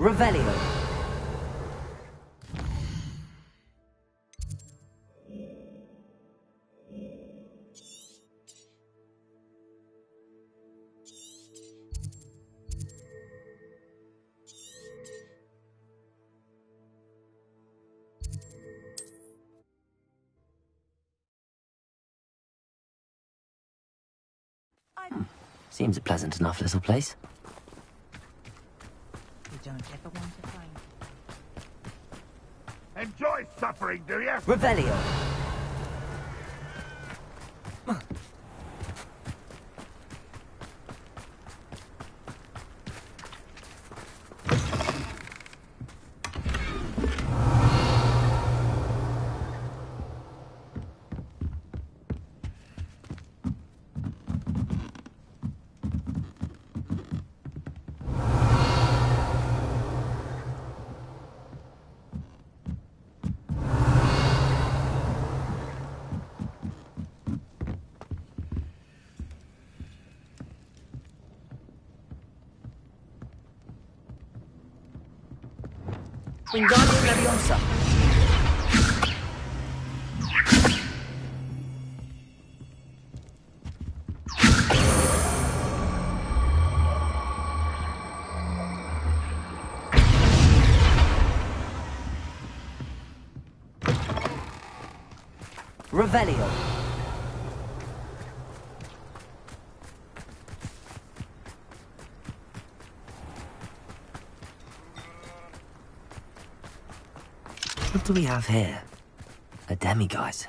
Revelio. Seems a pleasant enough little place. You don't ever want to find it. Enjoy suffering, do you? Revelio. Wingardium Leviosa. Revelio. What do we have here? A demiguise.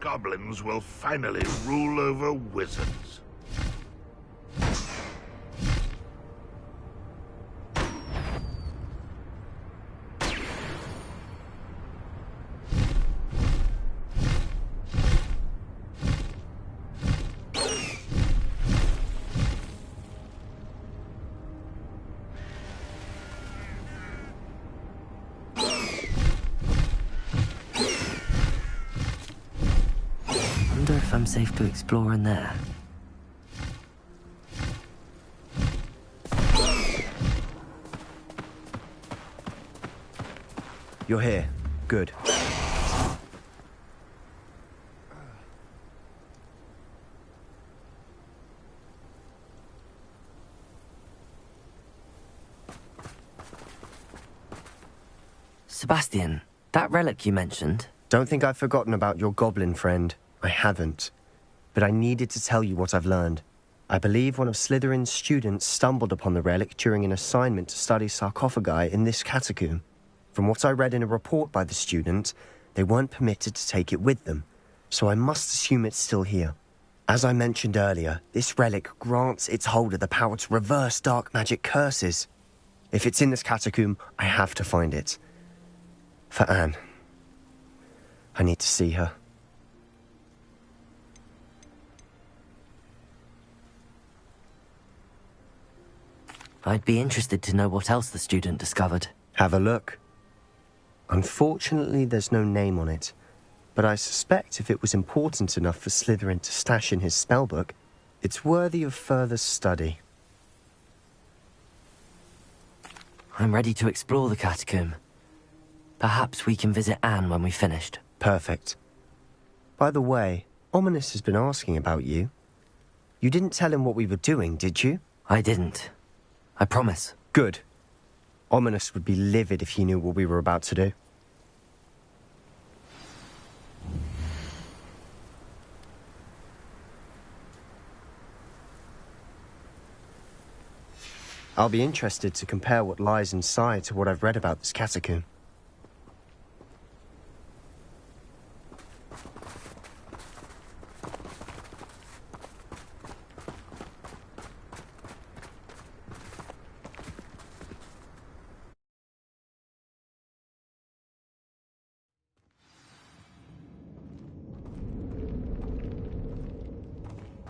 Goblins will finally rule over wizards. Wonder if I'm safe to explore in there. You're here. Good. Sebastian, that relic you mentioned. Don't think I've forgotten about your goblin friend. I haven't. But I needed to tell you what I've learned. I believe one of Slytherin's students stumbled upon the relic during an assignment to study sarcophagi in this catacomb. From what I read in a report by the student, they weren't permitted to take it with them, so I must assume it's still here. As I mentioned earlier, this relic grants its holder the power to reverse dark magic curses. If it's in this catacomb, I have to find it. For Anne. I need to see her. I'd be interested to know what else the student discovered. Have a look. Unfortunately, there's no name on it, but I suspect if it was important enough for Slytherin to stash in his spellbook, it's worthy of further study. I'm ready to explore the catacomb. Perhaps we can visit Anne when we've finished. Perfect. By the way, Ominous has been asking about you. You didn't tell him what we were doing, did you? I didn't. I promise. Good. Ominous would be livid if he knew what we were about to do. I'll be interested to compare what lies inside to what I've read about this catacomb.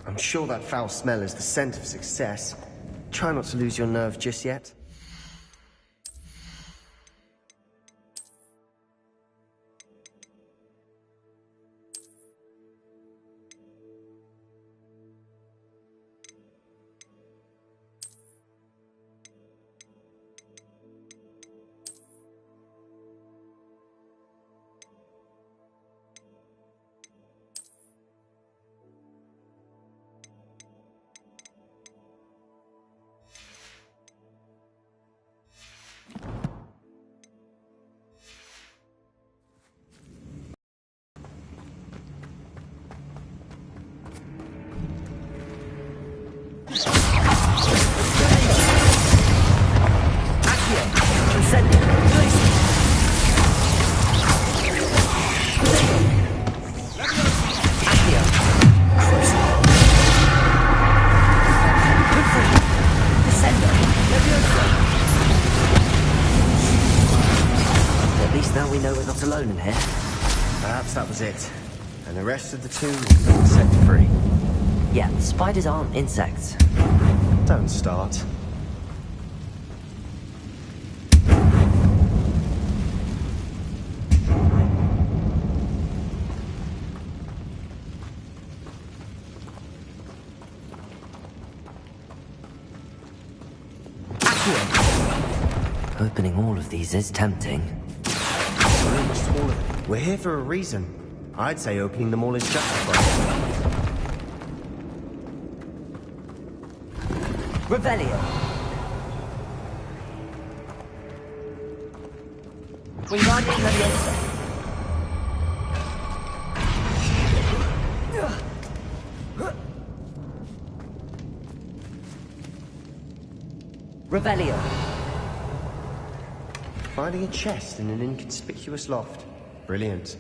I'm sure that foul smell is the scent of success. Try not to lose your nerve just yet. Now we know we're not alone in here. Perhaps that was it. And the rest of the two will be set free. Yeah, spiders aren't insects. Don't start. Opening all of these is tempting. Almost all of them. We're here for a reason. I'd say opening them all is justified. Revelio. Wingardium Leviosa. Revelio. Finding a chest in an inconspicuous loft. Brilliant.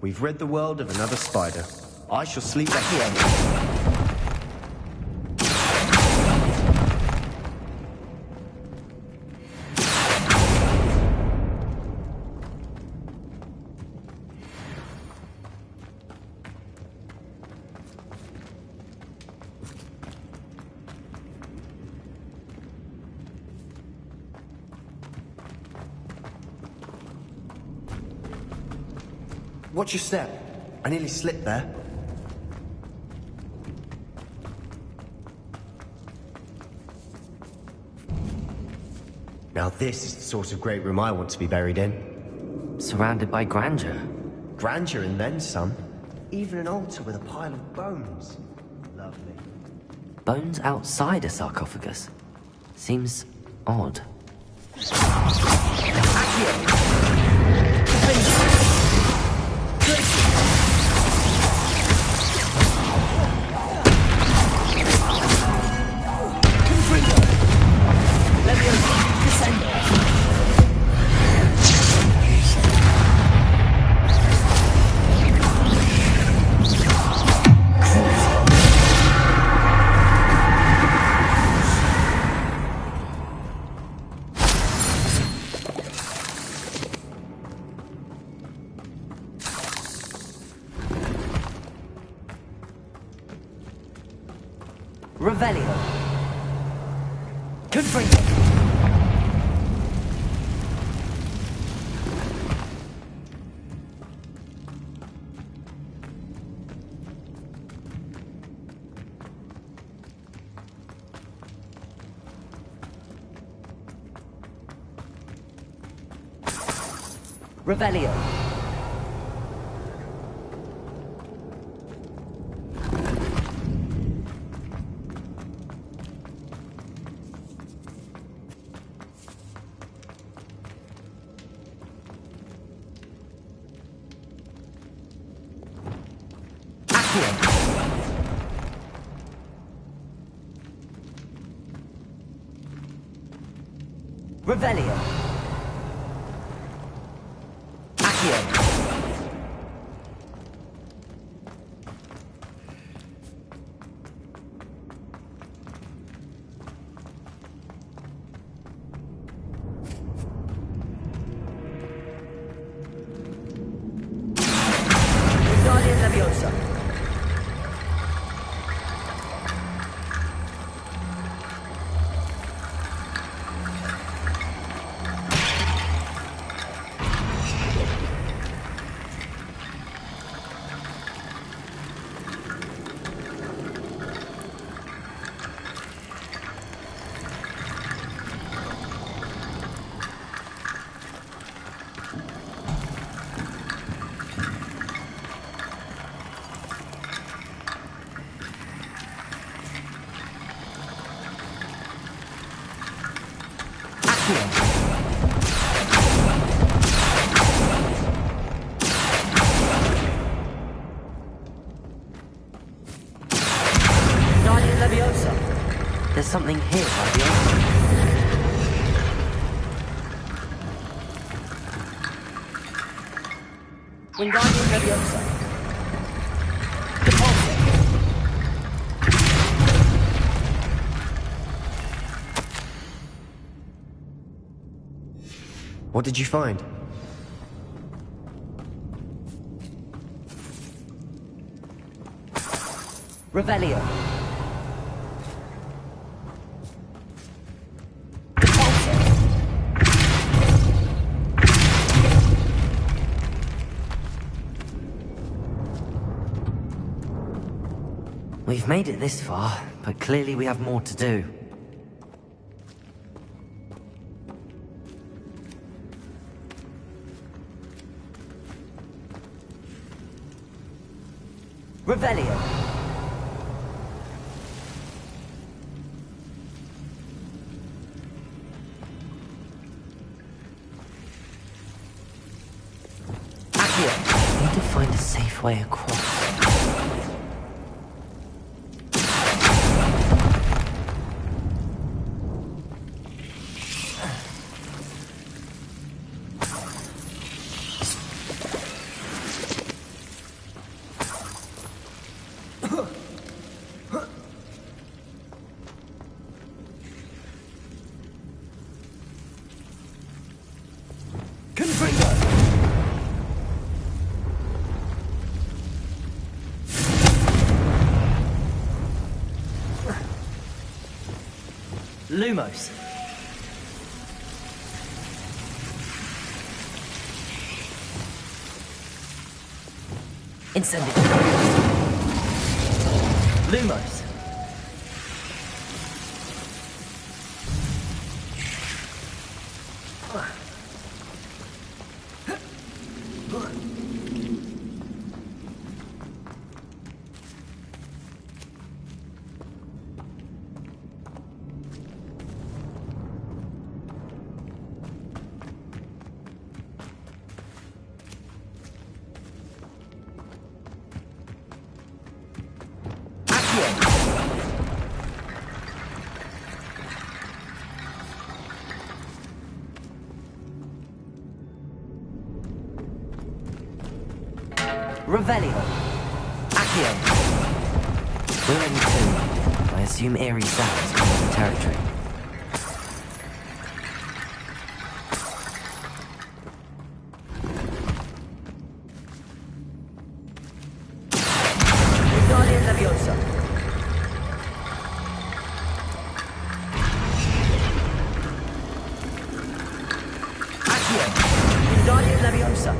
We've rid the world of another spider. I shall sleep back here. Watch your step. I nearly slipped there. Now this is the sort of great room I want to be buried in. Surrounded by grandeur. Grandeur and then some. Even an altar with a pile of bones. Lovely. Bones outside a sarcophagus. Seems odd. Revelio. Confringo. Revelio. Revelio. Accio. Wingardium Leviosa. Wingardium Leviosa. There's something here by the altar. Wingardium Leviosa. Depulso. What did you find? Revelio. Depulso. We've made it this far, but clearly we have more to do. Revelio. Accio. We need to find a safe way across. Confringo. Lumos. Incendio. Lumos. Revelio. Accio. We're in two. I assume eerie sounds come from the territory. Wingardium Leviosa. Accio. Wingardium Leviosa.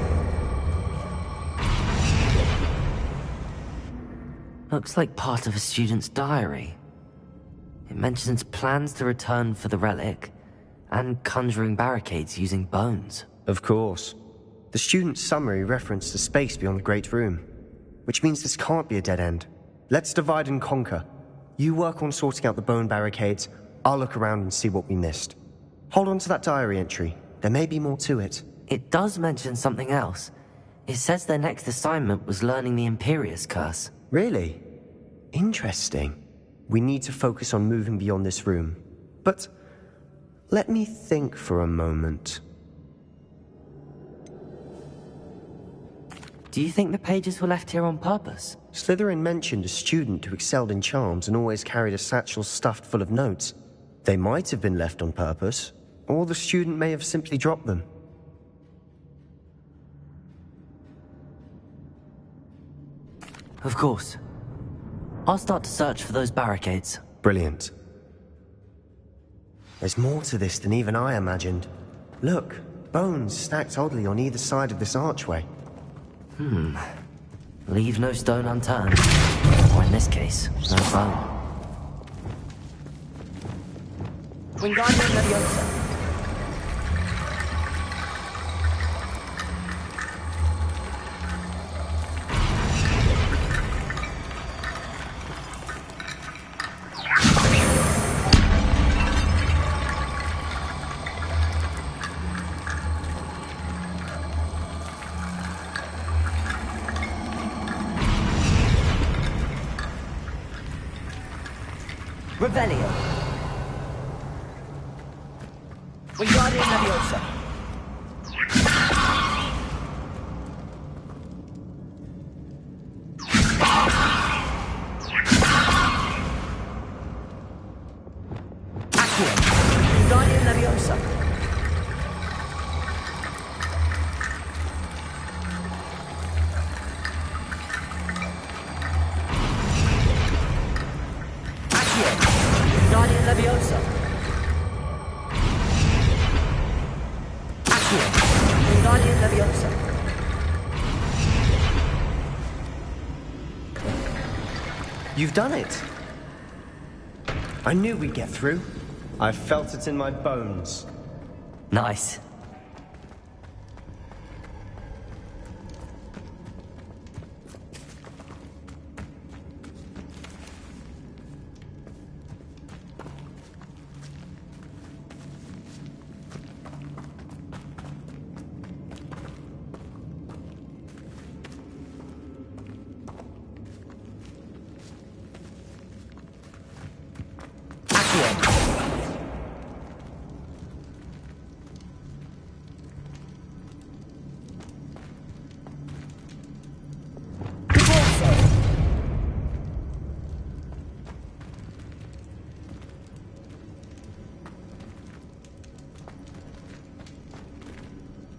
Looks like part of a student's diary. It mentions plans to return for the relic and conjuring barricades using bones. Of course. The student's summary referenced a space beyond the Great Room, which means this can't be a dead end. Let's divide and conquer. You work on sorting out the bone barricades, I'll look around and see what we missed. Hold on to that diary entry. There may be more to it. It does mention something else. It says their next assignment was learning the Imperius Curse. Really? Interesting. We need to focus on moving beyond this room. But Let me think for a moment. Do you think the pages were left here on purpose? Slytherin mentioned a student who excelled in charms and always carried a satchel stuffed full of notes. They might have been left on purpose, or the student may have simply dropped them. Of course. I'll start to search for those barricades. Brilliant. There's more to this than even I imagined. Look, bones stacked oddly on either side of this archway. Leave no stone unturned. Or in this case, no bone. Wingardium Leviosa. Revelio. Wingardium Leviosa. Accio. Wingardium Leviosa. Accio. Wingardium Leviosa. Accio. Wingardium Leviosa. You've done it! I knew we'd get through. I felt it in my bones. Nice.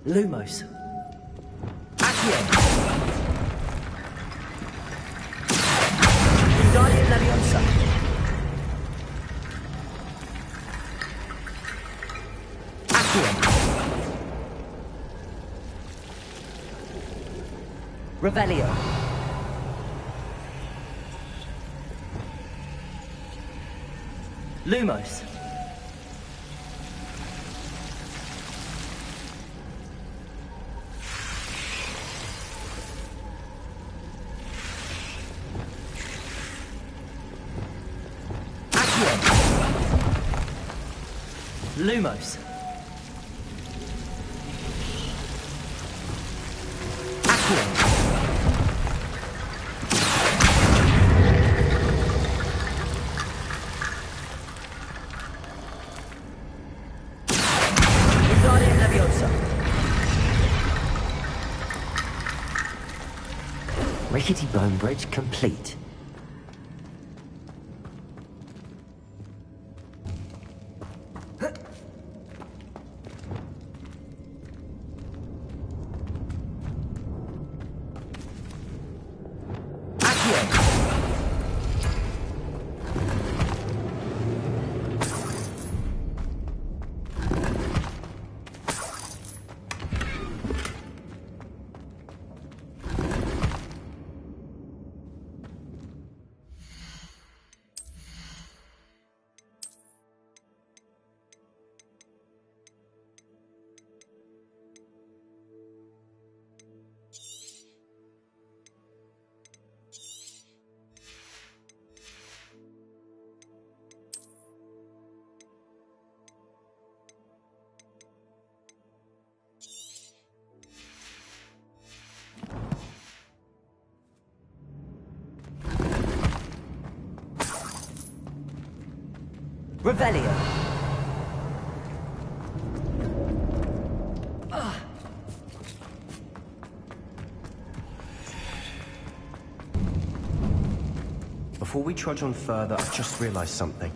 Lumos. Accio. Wingardium Leviosa. Accio. Revelio. Lumos. Lumos. Accio. Wingardium Leviosa. Rickety bone bridge complete. Revelio. before we trudge on further, I just realized something.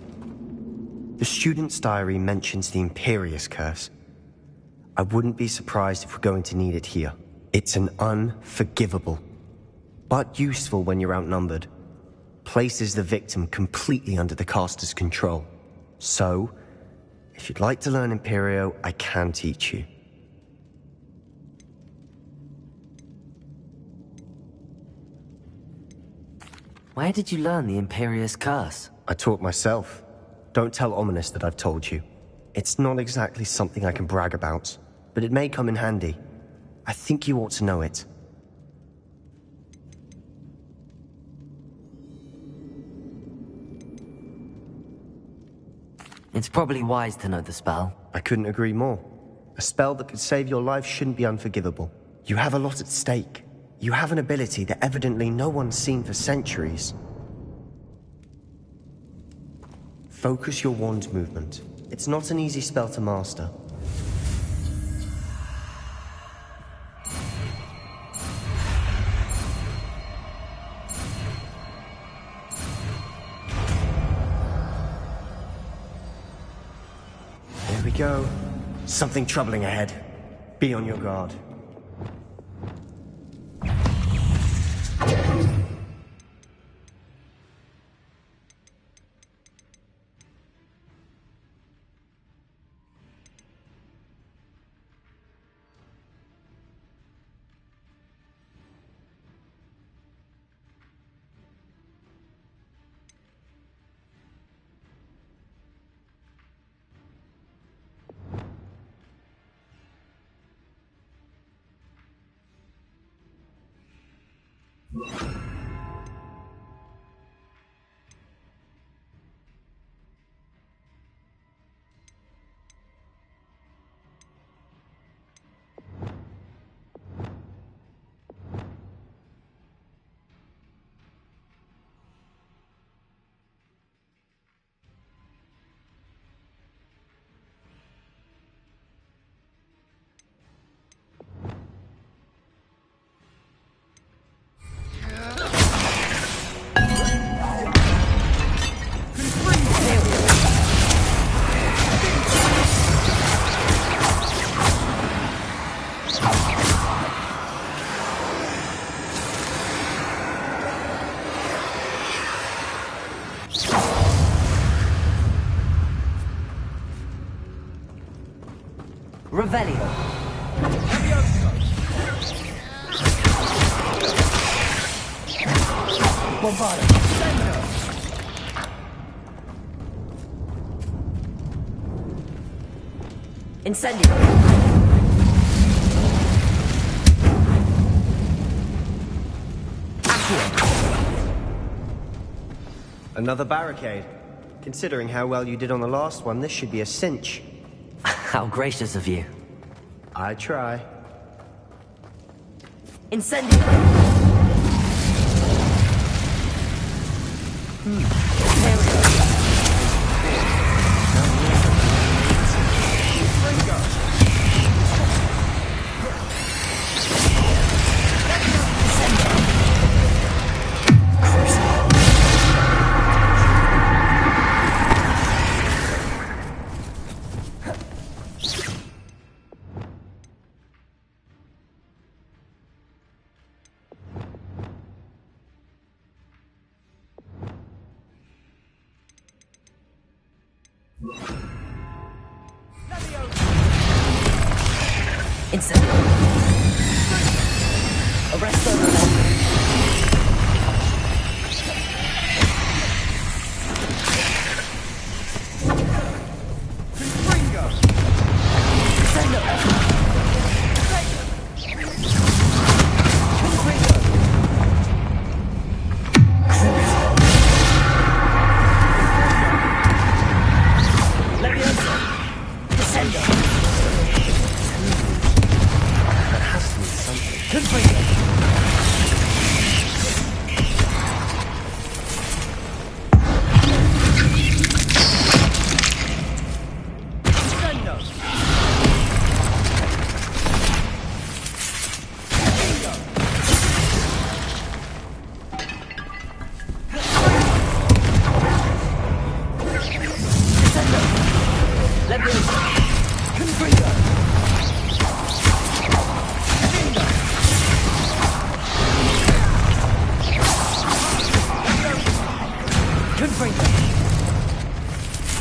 The student's diary mentions the Imperius Curse. I wouldn't be surprised if we're going to need it here. It's an unforgivable, but useful when you're outnumbered. Places the victim completely under the caster's control. So, if you'd like to learn Imperio, I can teach you. Where did you learn the Imperius Curse? I taught myself. Don't tell Ominous that I've told you. It's not exactly something I can brag about, but it may come in handy. I think you ought to know it. It's probably wise to know the spell. I couldn't agree more. A spell that could save your life shouldn't be unforgivable. You have a lot at stake. You have an ability that evidently no one's seen for centuries. Focus your wand movement. It's not an easy spell to master. There we go. Something troubling ahead. Be on your guard. Revelio. Bombardment. Incendio. Another barricade. Considering how well you did on the last one, this should be a cinch. How gracious of you. I try. Incendio. Incendio. Arresto Revelio. Perhaps we need to pull the handles and the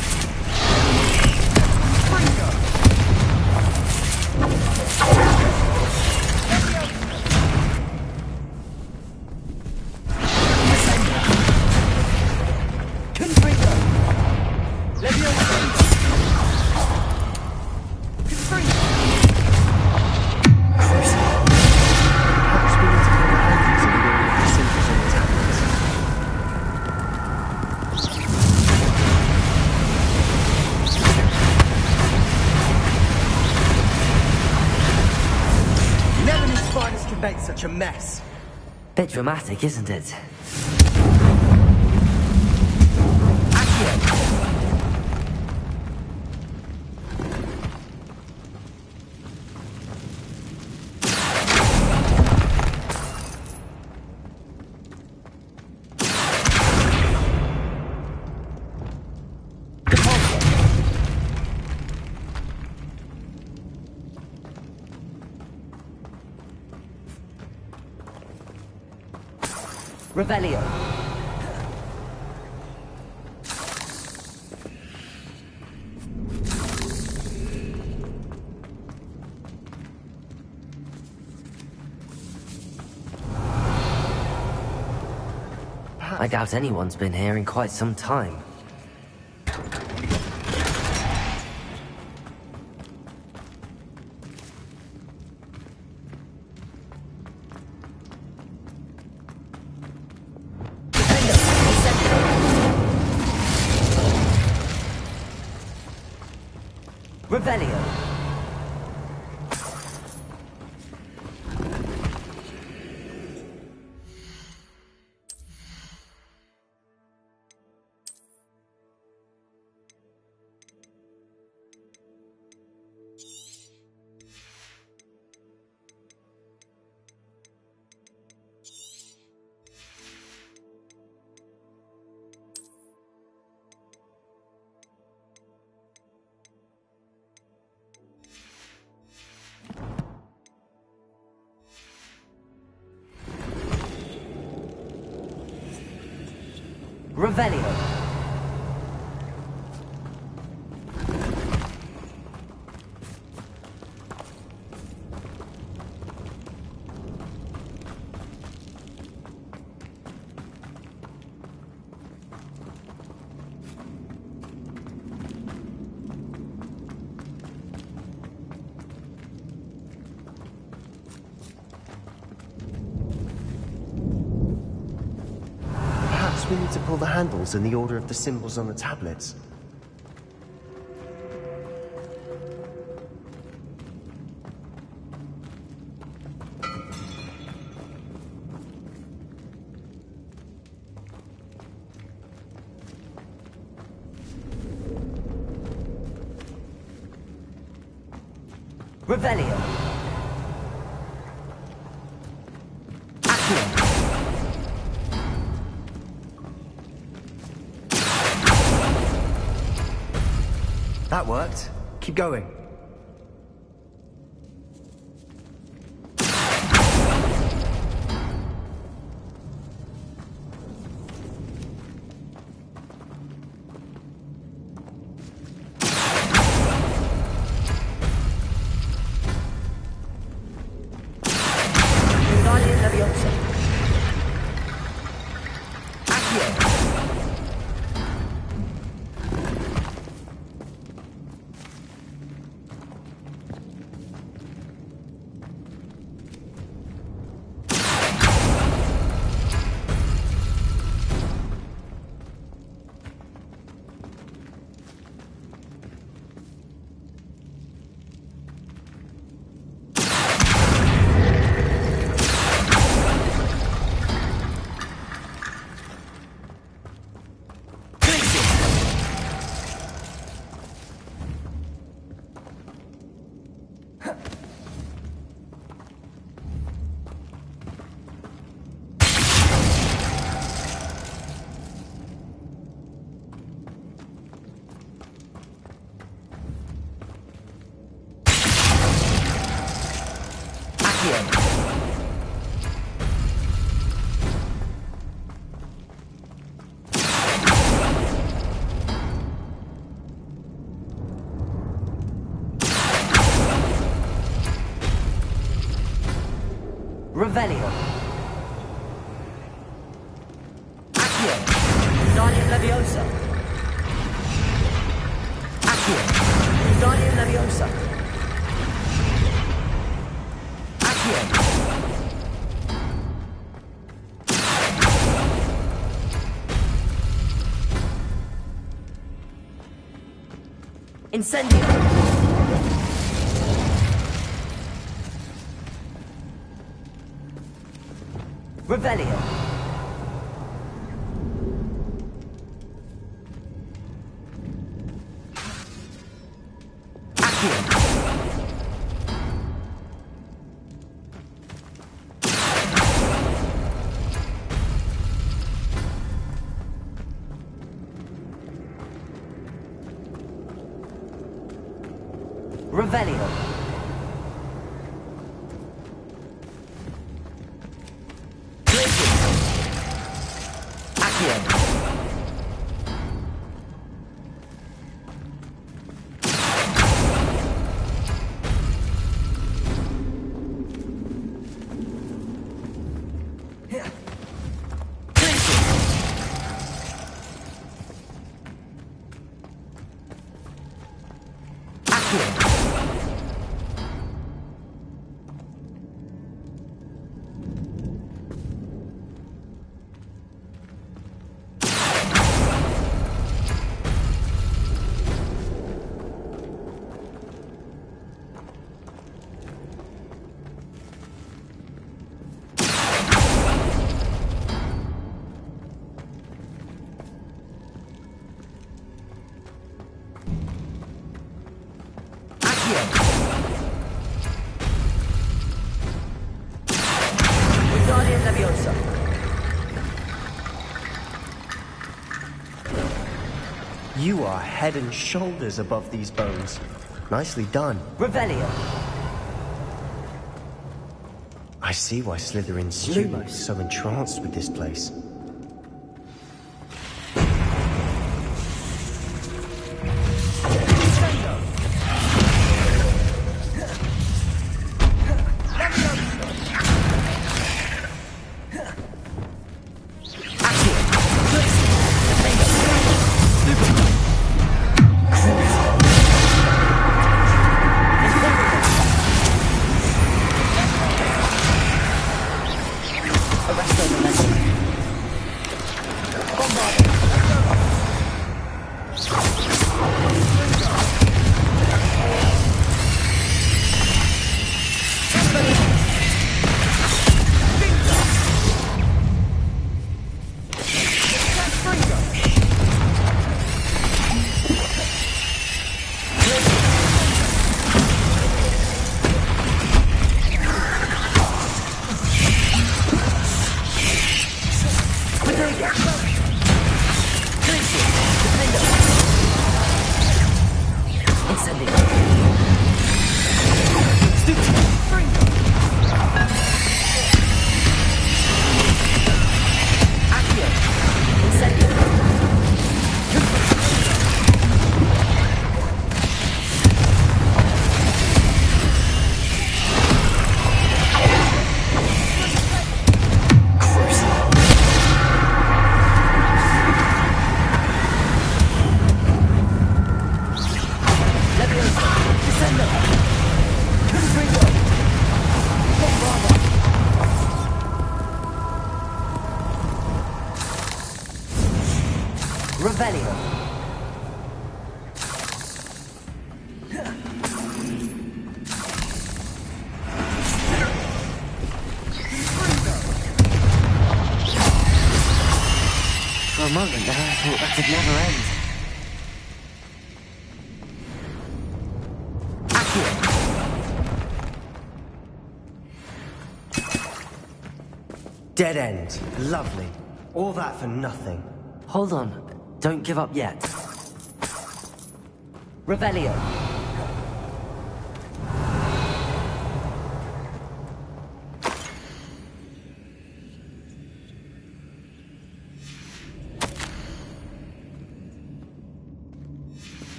order of the symbols on the tablets. Never knew spiders could make such a mess. Bit dramatic, isn't it? Revelio. I doubt anyone's been here in quite some time. Revelio. Revelio. Perhaps we need to pull the handles in the order of the symbols on the tablets. Revelio. That worked. Keep going. Guardian Leviosa. Accio. Revelio. Accio. Wingardium Leviosa. Accio. Wingardium Leviosa. Accio. Incendio. Revelio. Accio. Revelio. Accio. Wingardium Leviosa. You are head and shoulders above these bones. Nicely done. Revelio. I see why Slytherin's students are so entranced with this place. Revelio. For a moment there, I thought that could never end. Dead end. Lovely. All that for nothing. Hold on. Don't give up yet. Revelio.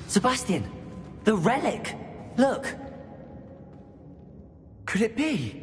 Sebastian! The relic! Look! Could it be?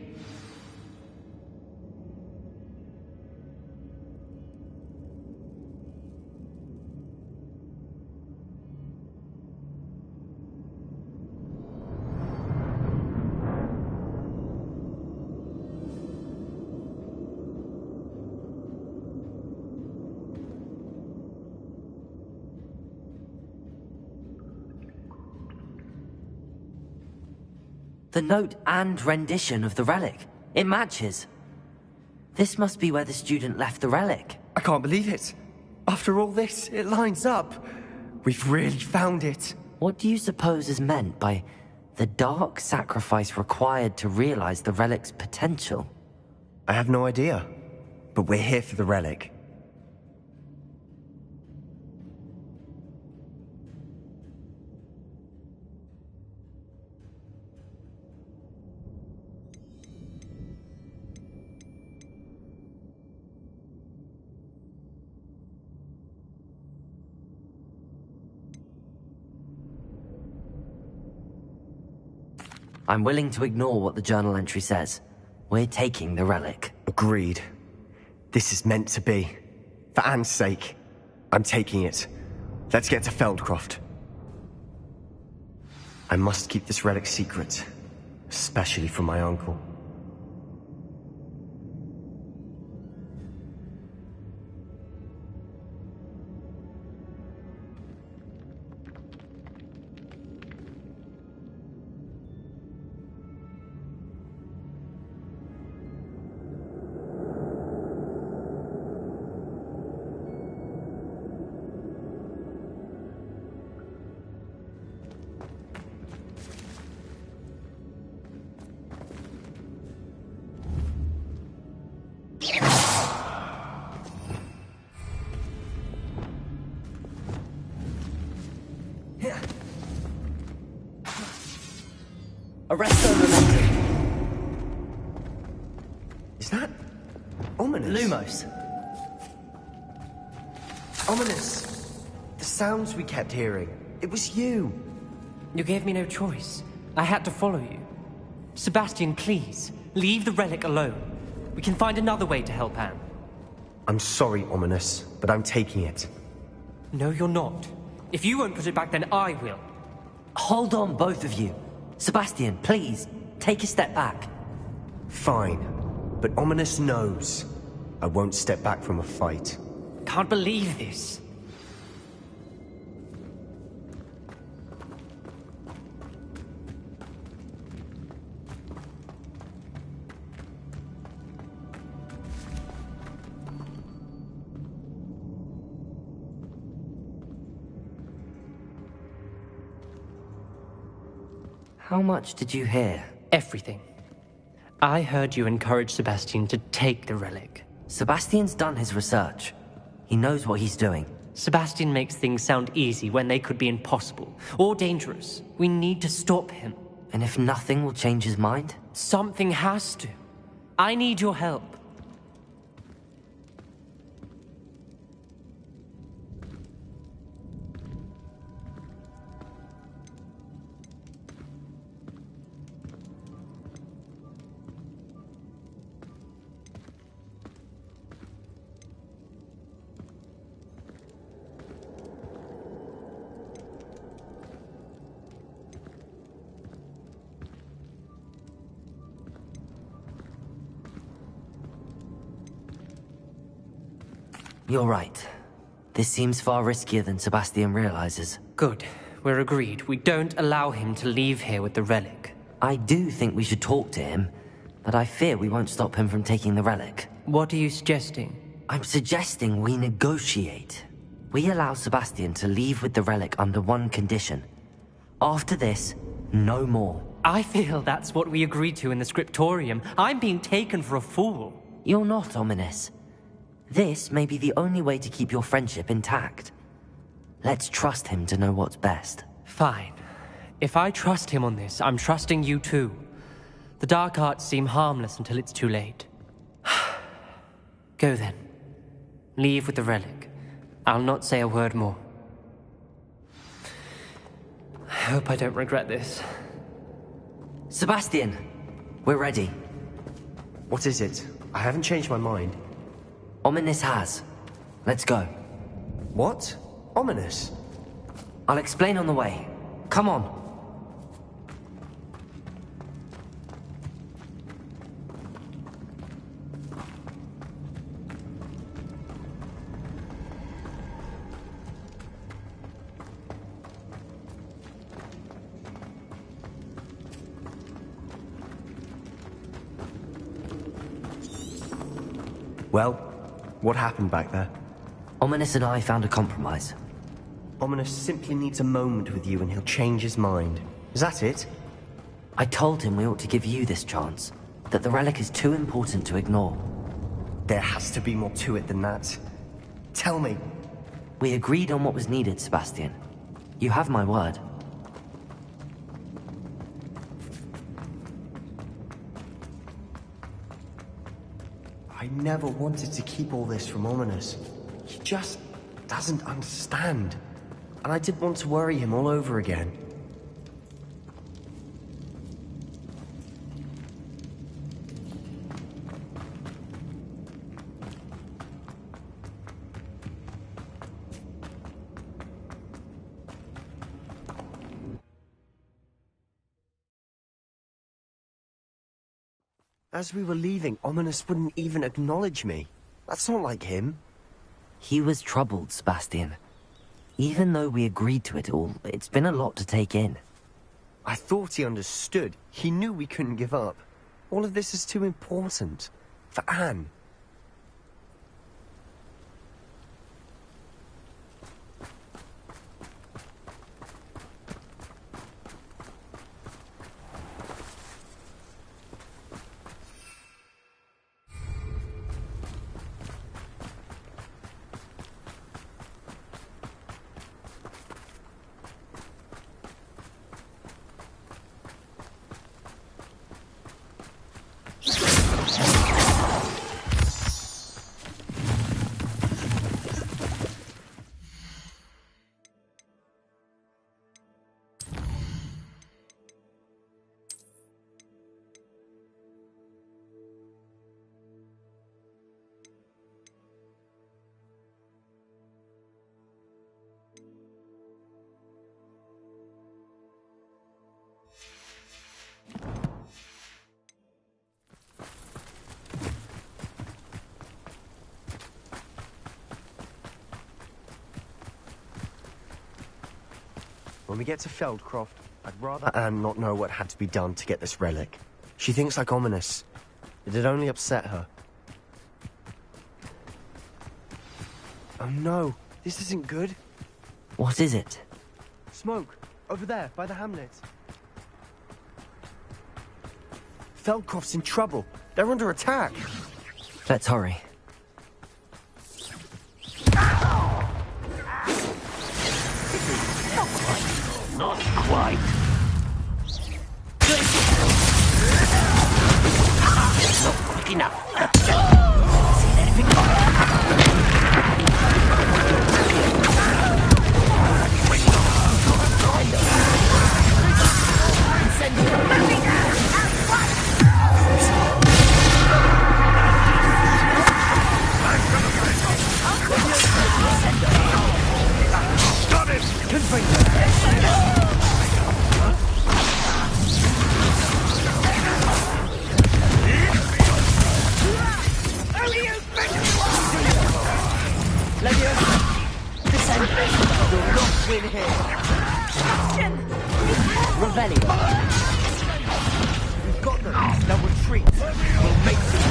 The note and rendition of the relic. It matches. This must be where the student left the relic. I can't believe it. After all this, it lines up. We've really found it. What do you suppose is meant by the dark sacrifice required to realize the relic's potential? I have no idea. But we're here for the relic. I'm willing to ignore what the journal entry says. We're taking the relic. Agreed. This is meant to be. For Anne's sake. I'm taking it. Let's get to Feldcroft. I must keep this relic secret. Especially from my uncle. Arresto momentum. Is that... ominous? Lumos. Ominous. The sounds we kept hearing. It was you. You gave me no choice. I had to follow you. Sebastian, please, leave the relic alone. We can find another way to help Anne. I'm sorry, Ominous, but I'm taking it. No, you're not. If you won't put it back, then I will. Hold on, both of you. Sebastian, please, take a step back. Fine. But Ominous knows. I won't step back from a fight. Can't believe this. How much did you hear? Everything. I heard you encourage Sebastian to take the relic. Sebastian's done his research. He knows what he's doing. Sebastian makes things sound easy when they could be impossible or dangerous. We need to stop him. And if nothing will change his mind? Something has to. I need your help. You're right. This seems far riskier than Sebastian realizes. Good. We're agreed. We don't allow him to leave here with the relic. I do think we should talk to him, but I fear we won't stop him from taking the relic. What are you suggesting? I'm suggesting we negotiate. We allow Sebastian to leave with the relic under one condition. After this, no more. I feel that's what we agreed to in the scriptorium. I'm being taken for a fool. You're not, Ominous. This may be the only way to keep your friendship intact. Let's trust him to know what's best. Fine. If I trust him on this, I'm trusting you too. The dark arts seem harmless until it's too late. Go then. Leave with the relic. I'll not say a word more. I hope I don't regret this. Sebastian, we're ready. What is it? I haven't changed my mind. Ominous has. Let's go. What? Ominous? I'll explain on the way. Come on. Well, what happened back there? Ominous and I found a compromise. Ominous simply needs a moment with you and he'll change his mind. Is that it? I told him we ought to give you this chance, that the relic is too important to ignore. There has to be more to it than that. Tell me. We agreed on what was needed, Sebastian. You have my word. I never wanted to keep all this from Ominous. He just doesn't understand. And I didn't want to worry him all over again. As we were leaving, Ominous wouldn't even acknowledge me. That's not like him. He was troubled, Sebastian. Even though we agreed to it all, it's been a lot to take in. I thought he understood. He knew we couldn't give up. All of this is too important. For Anne. When we get to Feldcroft, I'd rather Anne not know what had to be done to get this relic. She thinks like Ominous. It'd only upset her. Oh no, this isn't good. What is it? Smoke, over there, by the hamlet. Feldcroft's in trouble. They're under attack. Let's hurry. Not quite. Not quick enough. Got him! Win here. Revelio. We've got them. They'll retreat. We'll make them.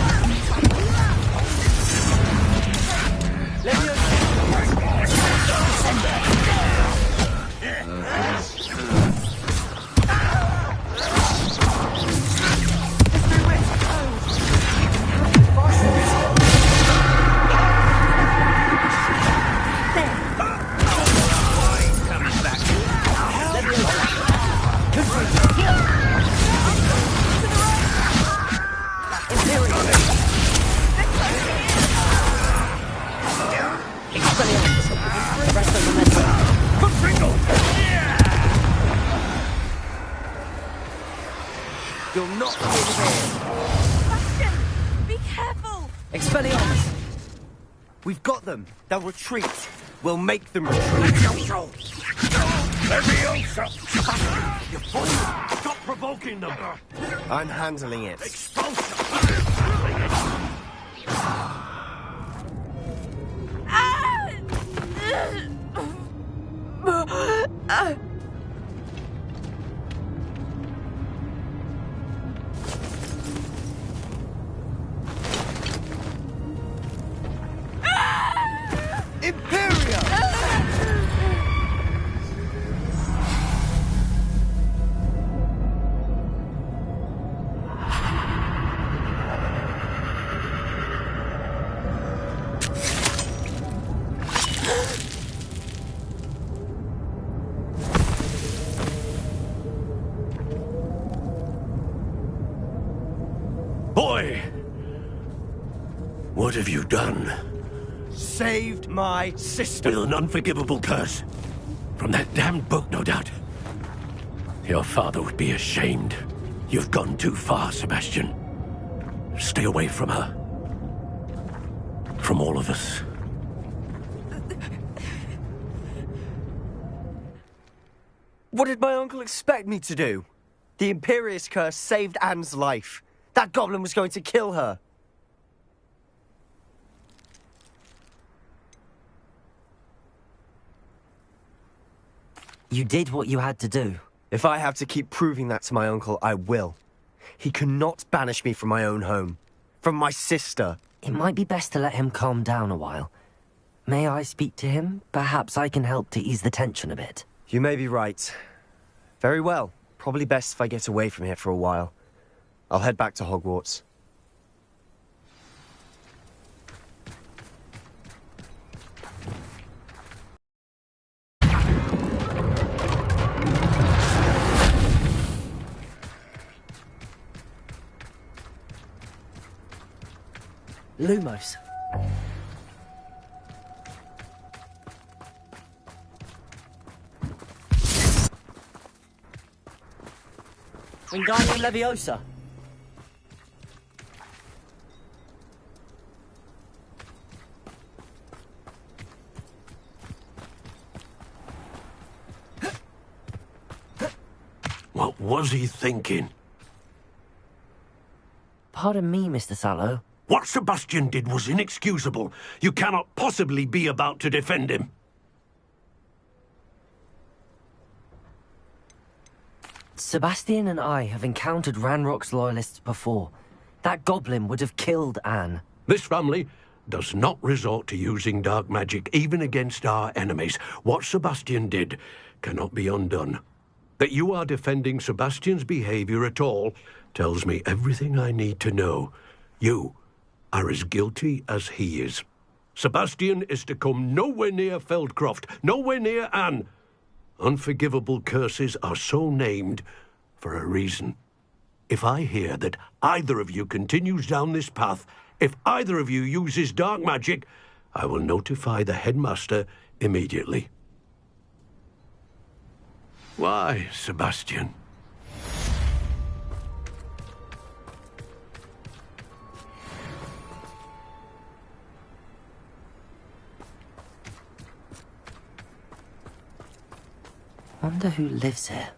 You'll not win here. Bastion! Be careful! Expelliarmus. We've got them. They'll retreat. We'll make them retreat. Leviosa! You fool! Stop provoking them! I'm handling it. What have you done? Saved my sister. With an unforgivable curse. From that damned book, no doubt. Your father would be ashamed. You've gone too far, Sebastian. Stay away from her. From all of us. What did my uncle expect me to do? The Imperious curse saved Anne's life. That goblin was going to kill her. You did what you had to do. If I have to keep proving that to my uncle, I will. He cannot banish me from my own home. From my sister. It might be best to let him calm down a while. May I speak to him? Perhaps I can help to ease the tension a bit. You may be right. Very well. Probably best if I get away from here for a while. I'll head back to Hogwarts. Lumos. Wingardium Leviosa. What was he thinking? Pardon me, Mr. Sallow. What Sebastian did was inexcusable. You cannot possibly be about to defend him. Sebastian and I have encountered Ranrock's loyalists before. That goblin would have killed Anne. This family does not resort to using dark magic, even against our enemies. What Sebastian did cannot be undone. That you are defending Sebastian's behavior at all tells me everything I need to know. You are as guilty as he is. Sebastian is to come nowhere near Feldcroft, nowhere near Anne. Unforgivable curses are so named for a reason. If I hear that either of you continues down this path, if either of you uses dark magic, I will notify the headmaster immediately. Why, Sebastian? Wonder who lives here.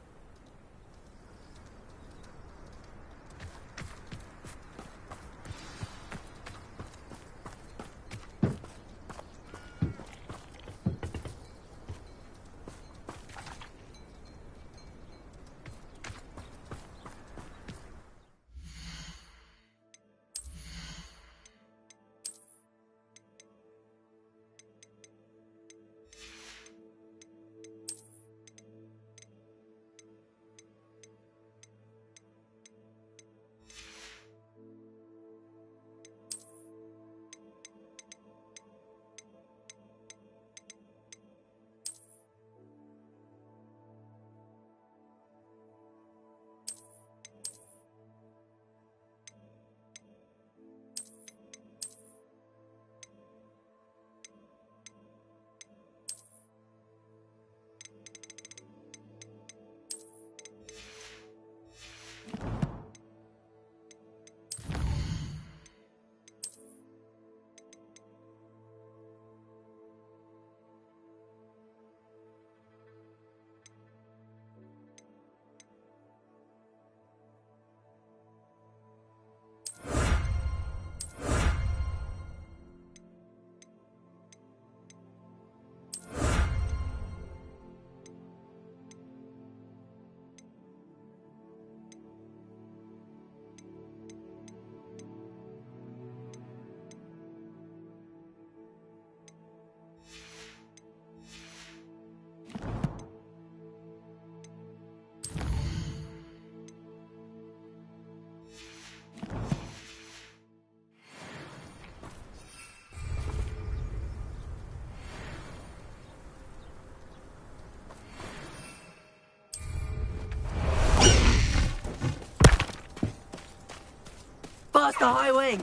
Faster, High Wing!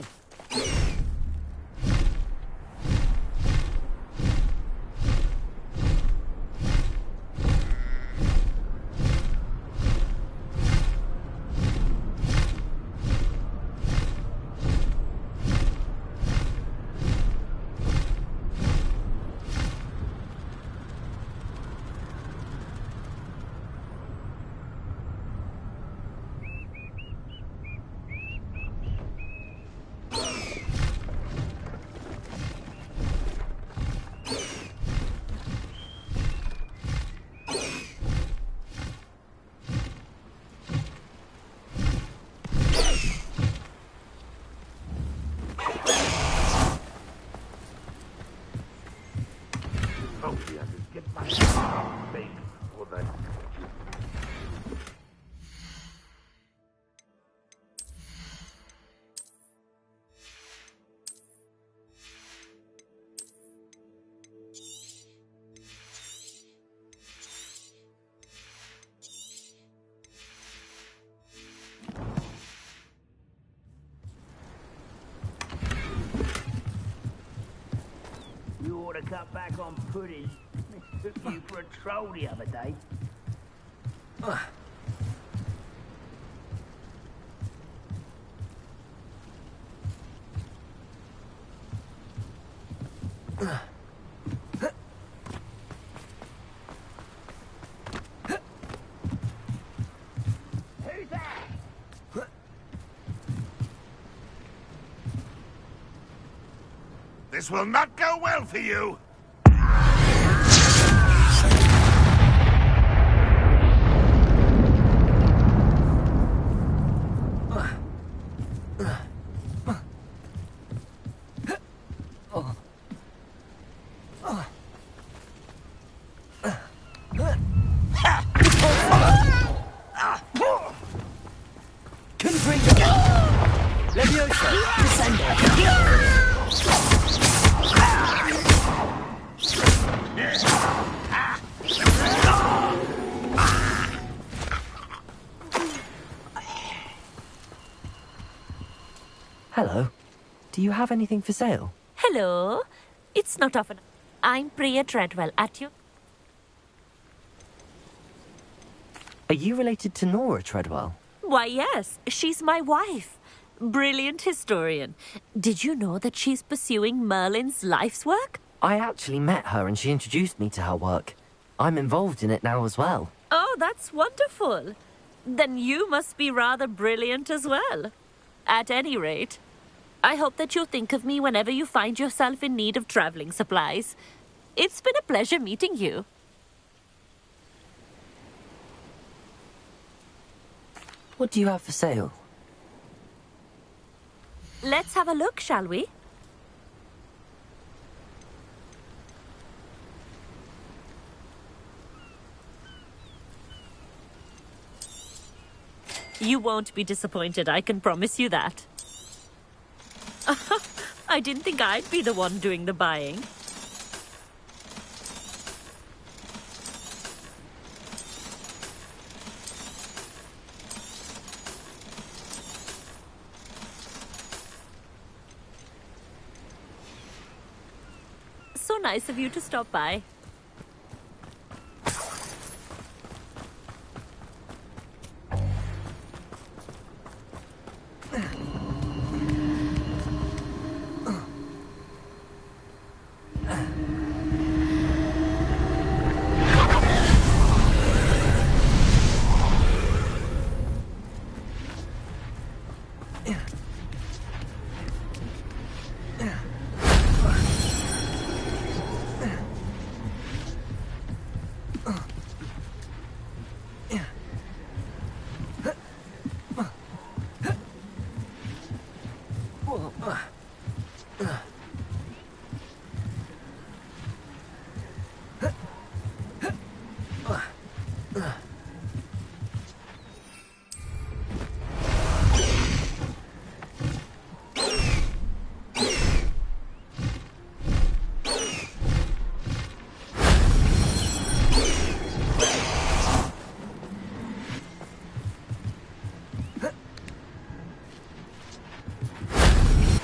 to cut back on pudding. Took you for a troll the other day. Who's that? This will not go well for you! Leviosa! Descendo! Hello. Do you have anything for sale? Hello. It's not often. I'm Priya Treadwell at you. Are you related to Nora Treadwell? Why, yes. She's my wife. Brilliant historian. Did you know that she's pursuing Merlin's life's work? I actually met her and she introduced me to her work. I'm involved in it now as well. Oh, that's wonderful. Then you must be rather brilliant as well. At any rate, I hope that you'll think of me whenever you find yourself in need of traveling supplies. It's been a pleasure meeting you. What do you have for sale? Let's have a look, shall we? You won't be disappointed, I can promise you that. I didn't think I'd be the one doing the buying. So nice of you to stop by.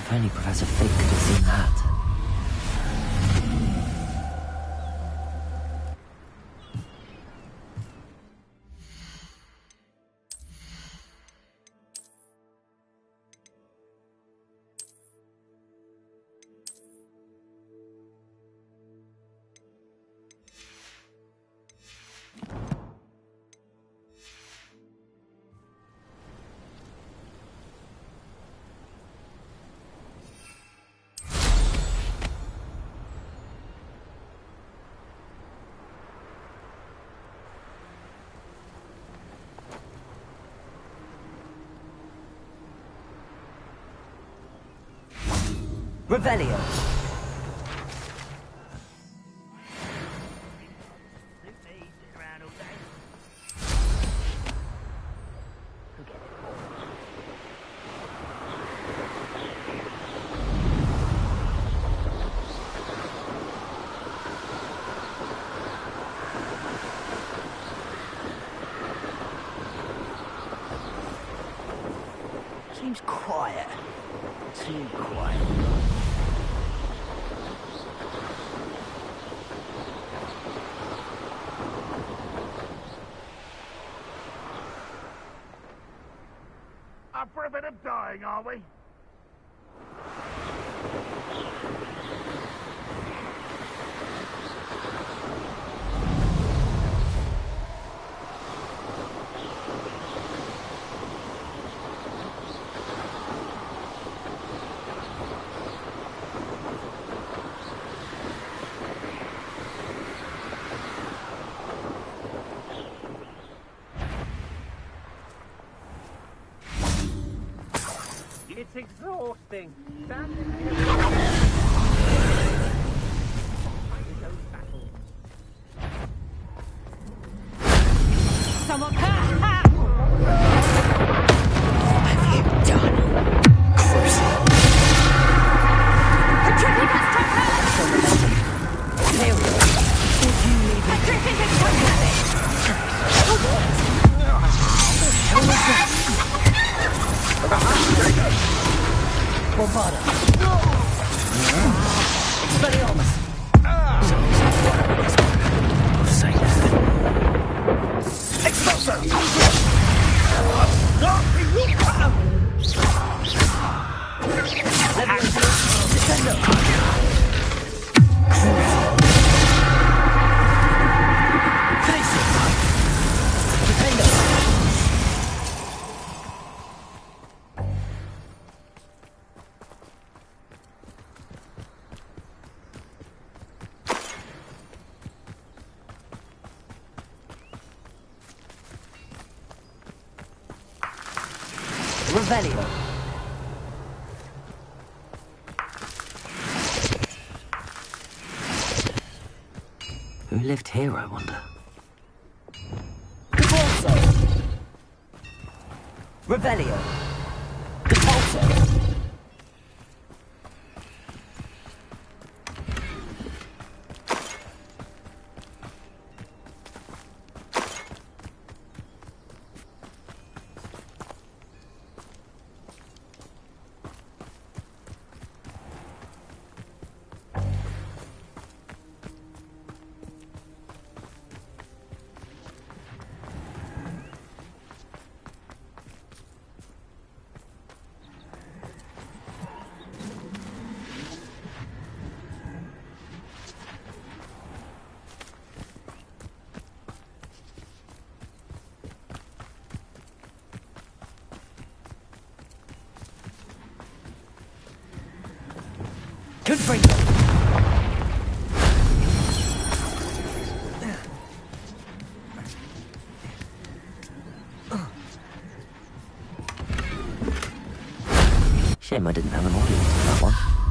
If only Professor Fig could have seen that. Revelio. Seems quiet. Too quiet. up for a bit of dying, are we? It's exhausting. Someone... Ha! Ha! Retreating has Bravado. Expelliarmus. Say that. Expulso. Descendo. Felice. Defendo. Revelio. Who lived here, I wonder? Repulso. Revelio. Repulso. Confringo. Shame I didn't have an audience for that one.